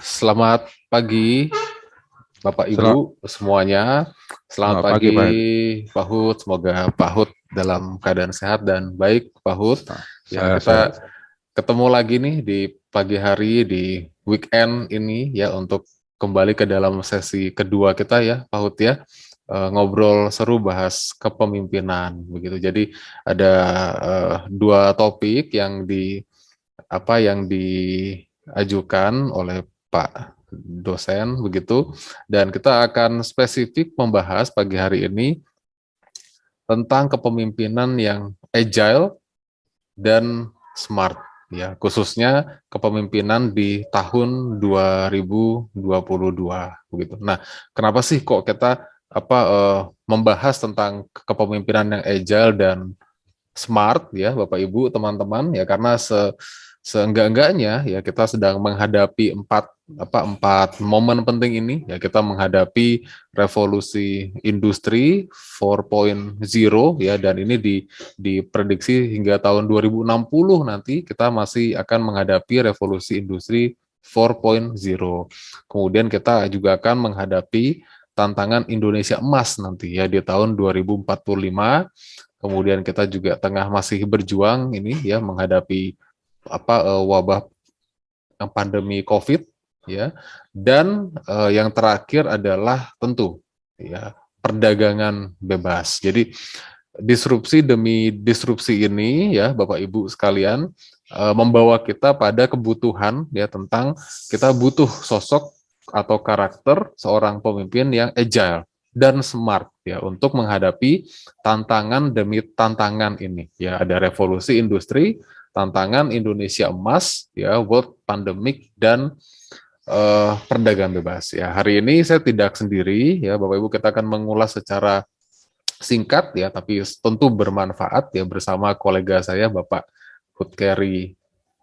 Selamat pagi, Bapak Selamat, Ibu semuanya. Selamat selamat pagi pagi, Pak Hendi. Pak Hud. Semoga Pak Hud dalam keadaan sehat dan baik, Pak Hud. Nah, Ya, saya sehat. kita ketemu lagi nih di pagi hari di weekend ini ya untuk kembali ke dalam sesi kedua kita ya, Pak Hud ya. Ngobrol seru bahas kepemimpinan begitu. Jadi ada dua topik yang diajukan oleh Pak dosen begitu, dan kita akan spesifik membahas pagi hari ini tentang kepemimpinan yang agile dan smart ya, khususnya kepemimpinan di tahun 2022 begitu. Nah, kenapa sih kok kita membahas tentang kepemimpinan yang agile dan smart ya Bapak Ibu teman-teman ya, karena seenggak-enggaknya ya kita sedang menghadapi empat momen penting ini ya. Kita menghadapi revolusi industri 4.0 ya, dan ini diprediksi hingga tahun 2060 nanti kita masih akan menghadapi revolusi industri 4.0. Kemudian kita juga akan menghadapi tantangan Indonesia emas nanti ya di tahun 2045. Kemudian kita juga tengah masih berjuang ini ya menghadapi wabah pandemi COVID ya. Dan yang terakhir adalah tentu ya perdagangan bebas. Jadi disrupsi demi disrupsi ini ya Bapak Ibu sekalian membawa kita pada kebutuhan ya tentang kita butuh sosok atau karakter seorang pemimpin yang agile dan smart ya untuk menghadapi tantangan demi tantangan ini ya. Ada revolusi industri, tantangan Indonesia emas ya, world pandemic, dan perdagangan bebas ya. Hari ini saya tidak sendiri ya Bapak Ibu, kita akan mengulas secara singkat ya, tapi tentu bermanfaat ya bersama kolega saya Bapak Hudkeri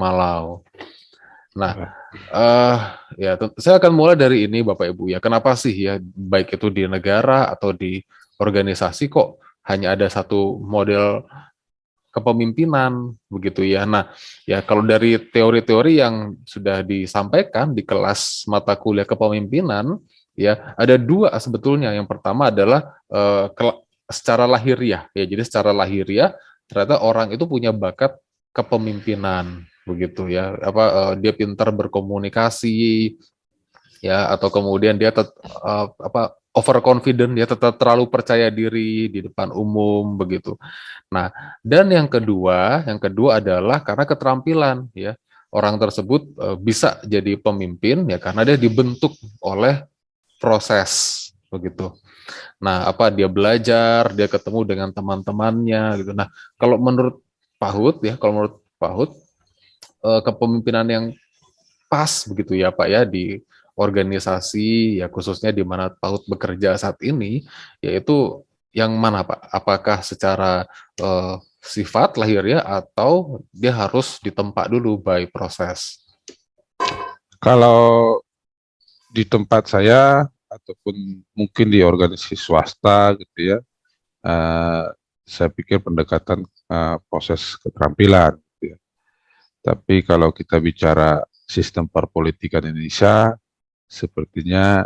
Malau. Nah, eh ya saya akan mulai dari ini Bapak Ibu ya. Kenapa sih ya baik itu di negara atau di organisasi kok hanya ada satu model kepemimpinan begitu ya. Nah, ya kalau dari teori-teori yang sudah disampaikan di kelas mata kuliah kepemimpinan ya, ada dua sebetulnya. Yang pertama adalah secara lahiriah ya. Jadi secara lahiriah ternyata orang itu punya bakat kepemimpinan begitu ya. Dia pintar berkomunikasi ya, atau kemudian dia overconfident, dia tetap terlalu percaya diri di depan umum begitu. Nah, dan yang kedua adalah karena keterampilan ya. Orang tersebut bisa jadi pemimpin ya karena dia dibentuk oleh proses begitu. Nah, dia belajar, dia ketemu dengan teman-temannya gitu. Nah, kalau menurut Pak Hud ya, kalau menurut Pak Hud kepemimpinan yang pas begitu ya Pak ya di organisasi ya, khususnya di mana Pak Hud bekerja saat ini, yaitu yang mana Pak? Apakah secara sifat lahir ya, atau dia harus ditempa dulu by proses? Kalau di tempat saya ataupun mungkin di organisasi swasta gitu ya, eh, saya pikir pendekatan proses keterampilan gitu ya. Tapi kalau kita bicara sistem perpolitikan Indonesia, sepertinya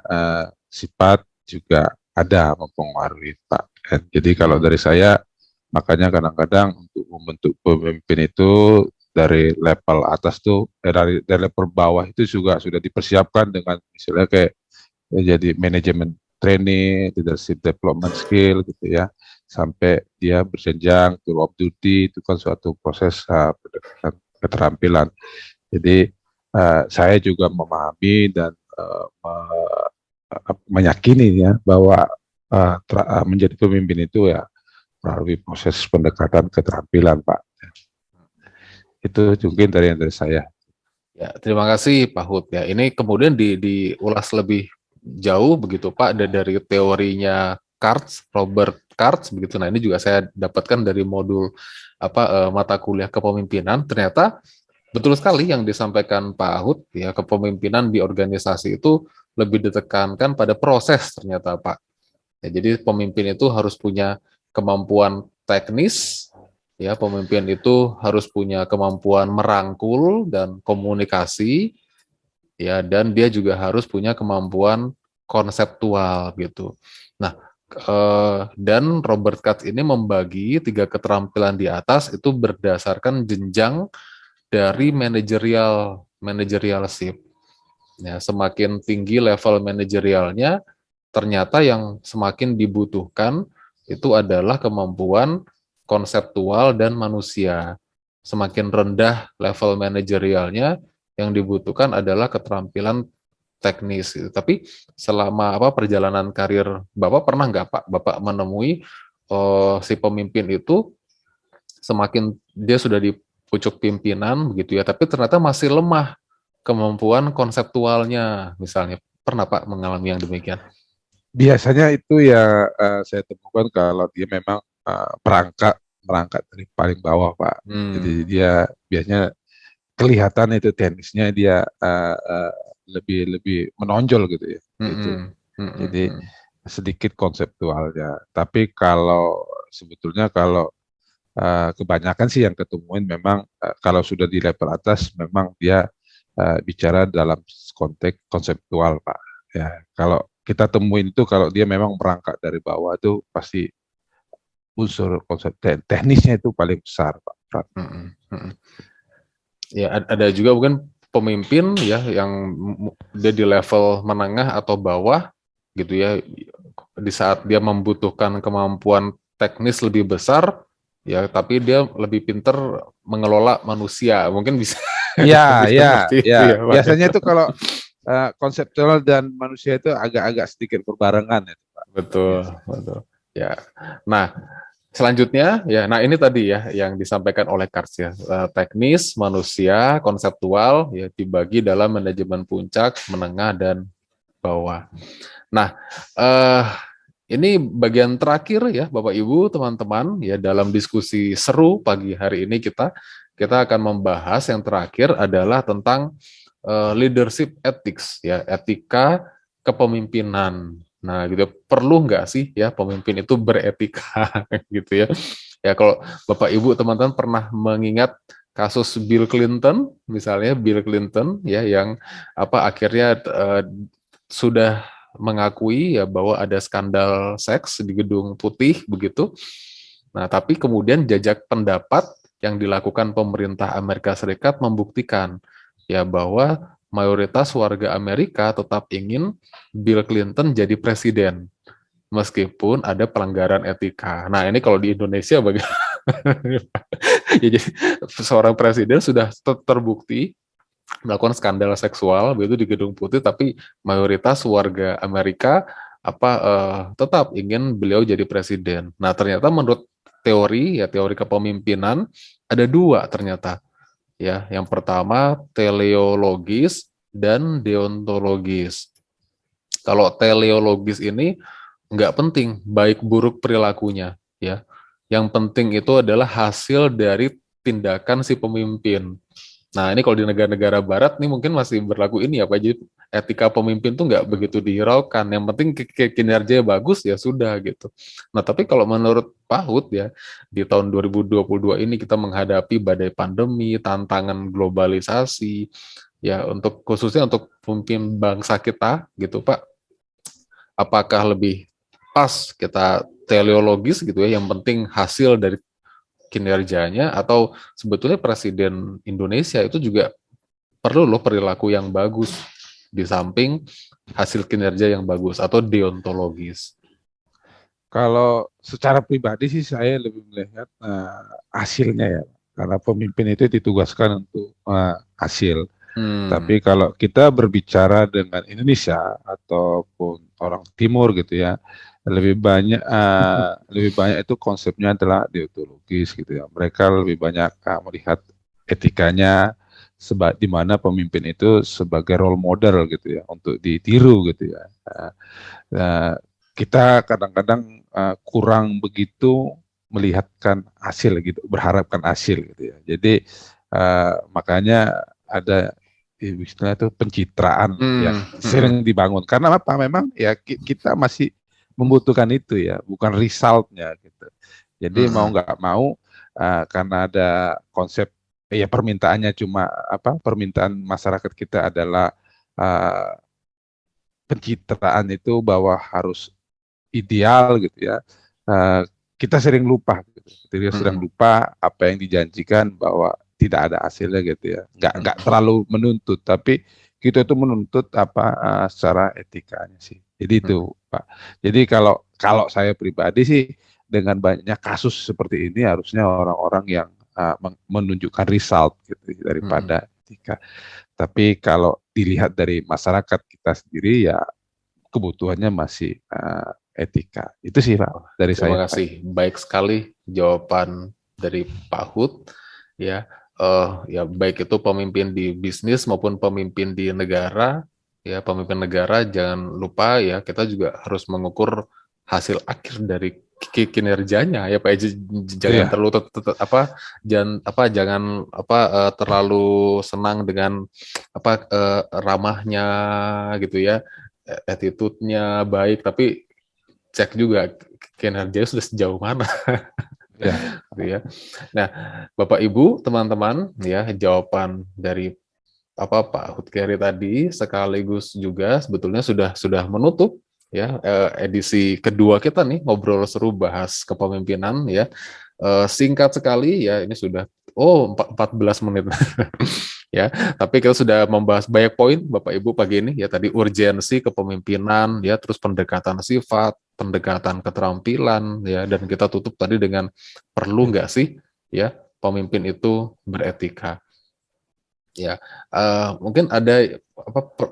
sifat juga ada mempengaruhi Pak. Jadi kalau Hmm. dari saya, makanya kadang-kadang untuk membentuk pemimpin itu dari level atas tuh, dari level bawah itu juga sudah dipersiapkan dengan misalnya kayak jadi manajemen training, leadership development skill gitu ya, sampai dia berjenjang tour of duty, itu kan suatu proses pendekatan keterampilan. Jadi saya juga memahami dan meyakini ya bahwa menjadi pemimpin itu ya melalui proses pendekatan keterampilan, Pak. Itu mungkin dari saya. Ya, terima kasih Pak Hud ya. Ini kemudian diulas lebih jauh begitu Pak, dari teorinya Karts, Robert Karts begitu. Nah, ini juga saya dapatkan dari modul mata kuliah kepemimpinan. Ternyata betul sekali yang disampaikan Pak Hud ya, kepemimpinan di organisasi itu lebih ditekankan pada proses ternyata Pak. Ya, jadi pemimpin itu harus punya kemampuan teknis, ya pemimpin itu harus punya kemampuan merangkul dan komunikasi, ya, dan dia juga harus punya kemampuan konseptual gitu. Nah, dan Robert Katz ini membagi 3 keterampilan di atas itu berdasarkan jenjang dari manajerialship. Ya, semakin tinggi level manajerialnya, ternyata yang semakin dibutuhkan itu adalah kemampuan konseptual dan manusia. Semakin rendah level manajerialnya, yang dibutuhkan adalah keterampilan teknis. Gitu. Tapi selama perjalanan karir Bapak, pernah nggak Pak Bapak menemui si pemimpin itu semakin dia sudah di pucuk pimpinan begitu ya, tapi ternyata masih lemah kemampuan konseptualnya misalnya. Pernah Pak mengalami yang demikian? Biasanya itu ya saya temukan kalau dia memang merangkak merangkak dari paling bawah, Pak. Jadi Hmm. dia biasanya kelihatan itu teknisnya dia lebih lebih menonjol gitu ya. Itu. Mm-mm. Jadi Mm-mm. sedikit konseptualnya. Tapi kalau sebetulnya kalau kebanyakan sih yang ketemuin memang kalau sudah di level atas memang dia bicara dalam konteks konseptual, Pak. Ya, kalau kita temuin itu kalau dia memang merangkak dari bawah itu pasti unsur konsep teknisnya itu paling besar, Pak. Mm-mm. Mm-mm. Ya, ada juga bukan pemimpin ya yang dia di level menengah atau bawah gitu ya, di saat dia membutuhkan kemampuan teknis lebih besar ya, tapi dia lebih pinter mengelola manusia, mungkin bisa Ya, ya, seperti itu ya. ya Pak. Biasanya itu kalau konseptual dan manusia itu agak-agak sedikit berbarengan ya, Pak. Betul, Biasa. betul. Ya. Nah, selanjutnya ya, nah ini tadi ya yang disampaikan oleh Kars ya, teknis, manusia, konseptual ya dibagi dalam manajemen puncak, menengah dan bawah. Nah, eh ini bagian terakhir ya Bapak Ibu, teman-teman ya, dalam diskusi seru pagi hari ini kita akan membahas yang terakhir adalah tentang leadership ethics ya, etika kepemimpinan. Nah, gitu perlu nggak sih ya pemimpin itu beretika gitu ya? Ya kalau Bapak Ibu teman-teman pernah mengingat kasus Bill Clinton, misalnya Bill Clinton ya yang akhirnya sudah mengakui ya bahwa ada skandal seks di Gedung Putih begitu. Nah, tapi kemudian jajak pendapat yang dilakukan pemerintah Amerika Serikat membuktikan ya bahwa mayoritas warga Amerika tetap ingin Bill Clinton jadi presiden meskipun ada pelanggaran etika. Nah, ini kalau di Indonesia bagaimana? Ya, jadi seorang presiden sudah terbukti melakukan skandal seksual begitu di Gedung Putih, tapi mayoritas warga Amerika tetap ingin beliau jadi presiden. Nah, ternyata menurut teori kepemimpinan ada dua ternyata ya. Yang pertama teleologis dan deontologis. Kalau teleologis ini nggak penting baik buruk perilakunya ya. Yang penting itu adalah hasil dari tindakan si pemimpin. Nah, ini kalau di negara-negara barat nih mungkin masih berlaku ini ya Pak. Jadi etika pemimpin tuh nggak begitu dihiraukan. Yang penting kinerjanya bagus ya sudah gitu. Nah, tapi kalau menurut Pak Hud ya, di tahun 2022 ini kita menghadapi badai pandemi, tantangan globalisasi, ya untuk khususnya untuk pemimpin bangsa kita gitu Pak, apakah lebih pas kita teleologis gitu ya, yang penting hasil dari kinerjanya, atau sebetulnya Presiden Indonesia itu juga perlu loh perilaku yang bagus di samping hasil kinerja yang bagus atau deontologis. Kalau secara pribadi sih saya lebih melihat hasilnya ya, karena pemimpin itu ditugaskan untuk hasil. Hmm. Tapi kalau kita berbicara dengan Indonesia ataupun orang Timur gitu ya, lebih banyak itu konsepnya adalah deontologis gitu ya. Mereka lebih banyak melihat etikanya di mana pemimpin itu sebagai role model gitu ya untuk ditiru gitu ya. Nah, kita kadang-kadang kurang begitu melihatkan hasil gitu, berharapkan hasil gitu ya. Jadi makanya ada istilah itu pencitraan yang Hmm. Hmm. sering dibangun. Karena apa? Memang ya kita masih membutuhkan itu ya, bukan resultnya gitu. Jadi mau Hmm. nggak mau karena ada konsep ya permintaannya cuma apa? Permintaan masyarakat kita adalah uh, pencitraan itu bahwa harus ideal gitu ya. Uh, kita sering lupa, gitu. Kita sering lupa apa yang dijanjikan bahwa tidak ada hasilnya gitu ya. Nggak terlalu menuntut, tapi kita itu menuntut apa secara etikanya sih. Jadi itu Pak. Jadi kalau kalau saya pribadi sih dengan banyaknya kasus seperti ini harusnya orang-orang yang menunjukkan result gitu daripada etika. Tapi kalau dilihat dari masyarakat kita sendiri ya kebutuhannya masih etika. Itu sih Pak dari Terima saya. kasih. Baik sekali jawaban dari Pak Hud. Ya, ya baik itu pemimpin di bisnis maupun pemimpin di negara. Ya, pemimpin negara jangan lupa ya kita juga harus mengukur hasil akhir dari kinerjanya ya Pak. Jangan Iya, terlalu jangan terlalu senang dengan ramahnya gitu ya, attitude-nya baik, tapi cek juga kinerjanya sudah sejauh mana. iya. Gitu ya. Nah, Bapak Ibu, teman-teman, ya jawaban dari Pak Hudkeri tadi sekaligus juga sebetulnya sudah menutup ya edisi kedua kita nih ngobrol seru bahas kepemimpinan ya. Singkat sekali ya, ini sudah 14 menit. Ya, tapi kita sudah membahas banyak poin Bapak Ibu pagi ini ya, tadi urgensi kepemimpinan ya, terus pendekatan sifat, pendekatan keterampilan ya, dan kita tutup tadi dengan perlu nggak sih ya pemimpin itu beretika. Ya, mungkin ada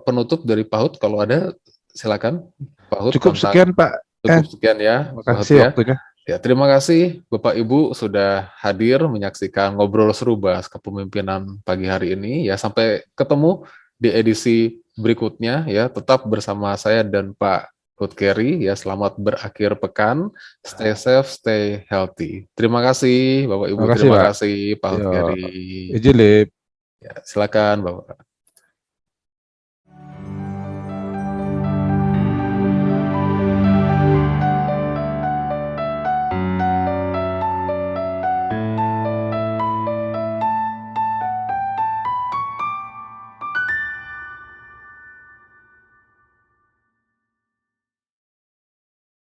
penutup dari Pak Hud, kalau ada silakan Pak Hud, Cukup tentang sekian Pak. cukup sekian ya Terima Pak Hud kasih ya. waktunya. Ya, terima kasih Bapak Ibu sudah hadir menyaksikan ngobrol seru bahas kepemimpinan pagi hari ini ya. Sampai ketemu di edisi berikutnya ya. Tetap bersama saya dan Pak Hudkeri ya. Selamat berakhir pekan. Stay safe, stay healthy. Terima kasih Bapak Ibu, Terima kasih terima Pak. kasih Pak Yo, Hudkeri. izin Lip. Ya, silakan Bapak.